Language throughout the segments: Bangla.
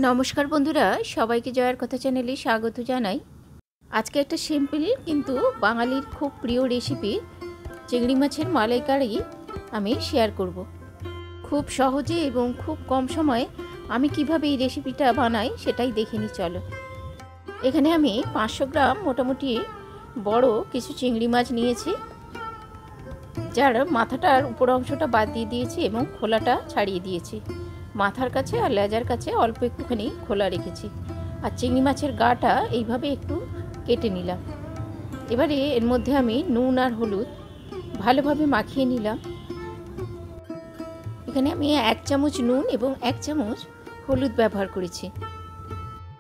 নমস্কার বন্ধুরা, সবাইকে জয়ার কথা চ্যানেলে স্বাগত জানাই। আজকে একটা সিম্পল কিন্তু বাঙালির খুব প্রিয় রেসিপি চিংড়ি মাছের মালাইকারি আমি শেয়ার করব। খুব সহজে এবং খুব কম সময়ে আমি কিভাবে এই রেসিপিটা বানাই সেটাই দেখে নিই চলো। এখানে আমি 500 গ্রাম মোটামুটি বড় কিছু চিংড়ি মাছ নিয়েছি, যার মাথাটার উপর অংশটা বাদ দিয়ে দিয়েছি এবং খোলাটা ছাড়িয়ে দিয়েছি। মাথার কাছে আর লেজার কাছে অল্প একটুখানি খোলা রেখেছি। আর চিংড়ি মাছের গাটা এইভাবে একটু কেটে নিলাম। এবারে এর মধ্যে আমি নুন আর হলুদ ভালোভাবে মাখিয়ে নিলাম। এখানে আমি 1 চামচ নুন এবং 1 চামচ হলুদ ব্যবহার করেছি।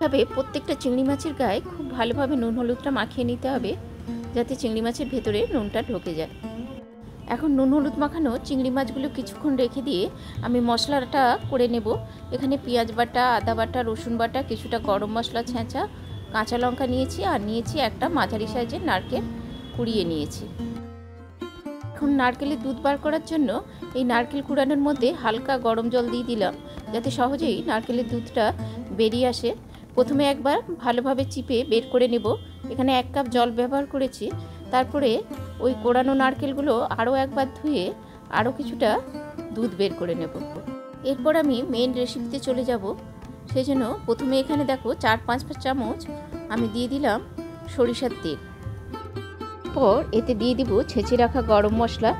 তবে প্রত্যেকটা চিংড়ি মাছের গায়ে খুব ভালোভাবে নুন হলুদটা মাখিয়ে নিতে হবে, যাতে চিংড়ি মাছের ভেতরে নুনটা ঢোকে যায়। এখন নুন হলুদ মাখানো চিংড়ি মাছগুলো কিছুক্ষণ রেখে দিয়ে আমি মশলাটা করে নেব। এখানে পেঁয়াজ বাটা, আদা বাটা, রসুন বাটা, কিছুটা গরম মশলা ছেঁচা, কাঁচা লঙ্কা নিয়েছি আর নিয়েছি একটা মাঝারি সাইজের নারকেল কুড়িয়ে নিয়েছি। এখন নারকেলের দুধ বার করার জন্য এই নারকেল কুড়ানোর মধ্যে হালকা গরম জল দিয়ে দিলাম, যাতে সহজেই নারকেলের দুধটা বেরিয়ে আসে। প্রথমে একবার ভালোভাবে চিপে বের করে নেব। এখানে 1 কাপ জল ব্যবহার করেছি। তারপরে ওই কোড়ানো নারকেলগুলো আরও একবার ধুয়ে আরও কিছুটা দুধ বের করে নেব। এরপর আমি মেন রেসিপিতে চলে যাব। সেই জন্য প্রথমে এখানে দেখো 4-5 চামচ আমি দিয়ে দিলাম সরিষার তেল। পর এতে দিয়ে দিব ছেঁচে রাখা গরম মশলা,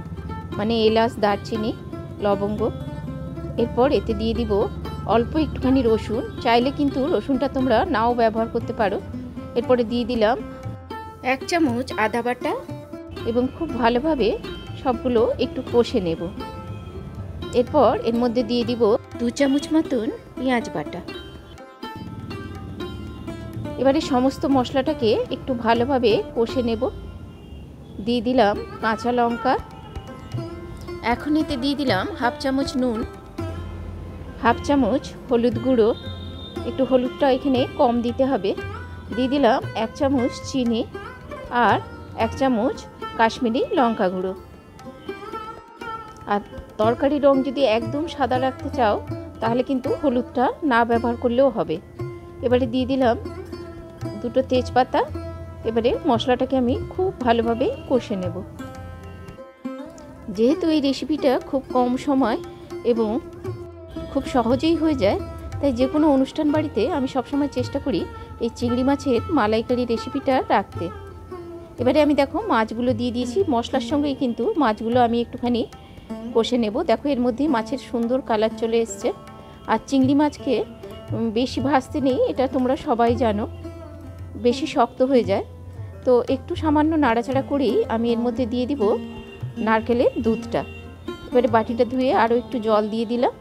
মানে এলাচ, দারচিনি, লবঙ্গ। এরপর এতে দিয়ে দিব অল্প একটুখানি রসুন, চাইলে কিন্তু রসুনটা তোমরা নাও ব্যবহার করতে পারো। এরপরে দিয়ে দিলাম 1 চামচ আদা বাটা এবং খুব ভালোভাবে সবগুলো একটু কষে নেব। এরপর এর মধ্যে দিয়ে দিব 2 চামচ মতন পেঁয়াজ বাটা। এবারে সমস্ত মশলাটাকে একটু ভালোভাবে কষে নেব। দিয়ে দিলাম কাঁচা লঙ্কা। এখন এতে দিয়ে দিলাম 1/2 চামচ নুন, 1/2 চামচ হলুদ গুঁড়ো, একটু হলুদটা এখানে কম দিতে হবে। দিয়ে দিলাম 1 চামচ চিনি আর 1 চামচ কাশ্মীরি লঙ্কা গুঁড়ো। আর তরকারির রং যদি একদম সাদা রাখতে চাও তাহলে কিন্তু হলুদটা না ব্যবহার করলেও হবে। এবারে দিয়ে দিলাম 2টো তেজপাতা। এবারে মশলাটাকে আমি খুব ভালোভাবে কষে নেব। যেহেতু এই রেসিপিটা খুব কম সময় এবং খুব সহজেই হয়ে যায়, তাই যে কোনো অনুষ্ঠান বাড়িতে আমি সবসময় চেষ্টা করি এই চিংড়ি মাছের মালাইকারি রেসিপিটা রাখতে। এবারে আমি দেখো মাছগুলো দিয়ে দিয়েছি। মশলার সঙ্গেই কিন্তু মাছগুলো আমি একটুখানি কষে নেব। দেখো এর মধ্যেই মাছের সুন্দর কালার চলে এসছে। আর চিংড়ি মাছকে বেশি ভাজতে নেই, এটা তোমরা সবাই জানো, বেশি শক্ত হয়ে যায়। তো একটু সামান্য নাড়াচাড়া করেই আমি এর মধ্যে দিয়ে দিব নারকেলের দুধটা। এবারে বাটিটা ধুয়ে আরও একটু জল দিয়ে দিলাম।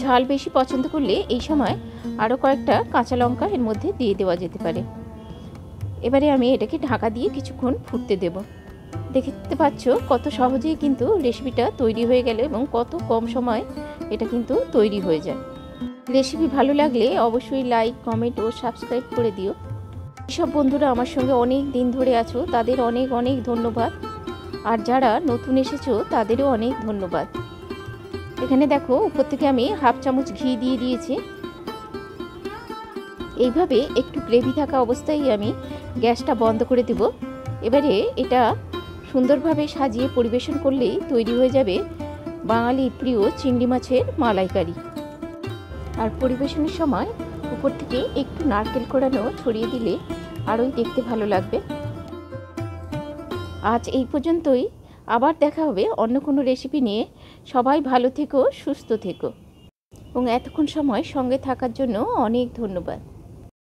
ঝাল বেশি পছন্দ করলে এই সময় আরও কয়েকটা কাঁচা লঙ্কা এর মধ্যে দিয়ে দেওয়া যেতে পারে। এবারে আমি এটাকে ঢাকা দিয়ে কিছুক্ষণ ফুটতে দেব। দেখতে পাচ্ছ কত সহজেই কিন্তু রেসিপিটা তৈরি হয়ে গেল এবং কত কম সময় এটা কিন্তু তৈরি হয়ে যায়। রেসিপি ভালো লাগলে অবশ্যই লাইক, কমেন্ট ও সাবস্ক্রাইব করে দিও। সব বন্ধুরা আমার সঙ্গে অনেক দিন ধরে আছো, তাদের অনেক অনেক ধন্যবাদ। আর যারা নতুন এসেছো তাদেরও অনেক ধন্যবাদ। এখানে দেখো উপর থেকে আমি 1/2 চামচ ঘি দিয়ে দিয়েছি। এইভাবে একটু গ্রেভি থাকা অবস্থায় আমি গ্যাসটা বন্ধ করে দেব। এবারে এটা সুন্দরভাবে সাজিয়ে পরিবেশন করলেই তৈরি হয়ে যাবে বাঙালির প্রিয় চিংড়ি মাছের মালাইকারি। আর পরিবেশনের সময় উপর থেকে একটু নারকেল কোড়ানো ছড়িয়ে দিলে আরোই দেখতে ভালো লাগবে। আজ এই পর্যন্তই, আবার দেখা হবে অন্য কোনো রেসিপি নিয়ে। সবাই ভালো থেকো, সুস্থ থেকো এবং এতক্ষণ সময় সঙ্গে থাকার জন্য অনেক ধন্যবাদ।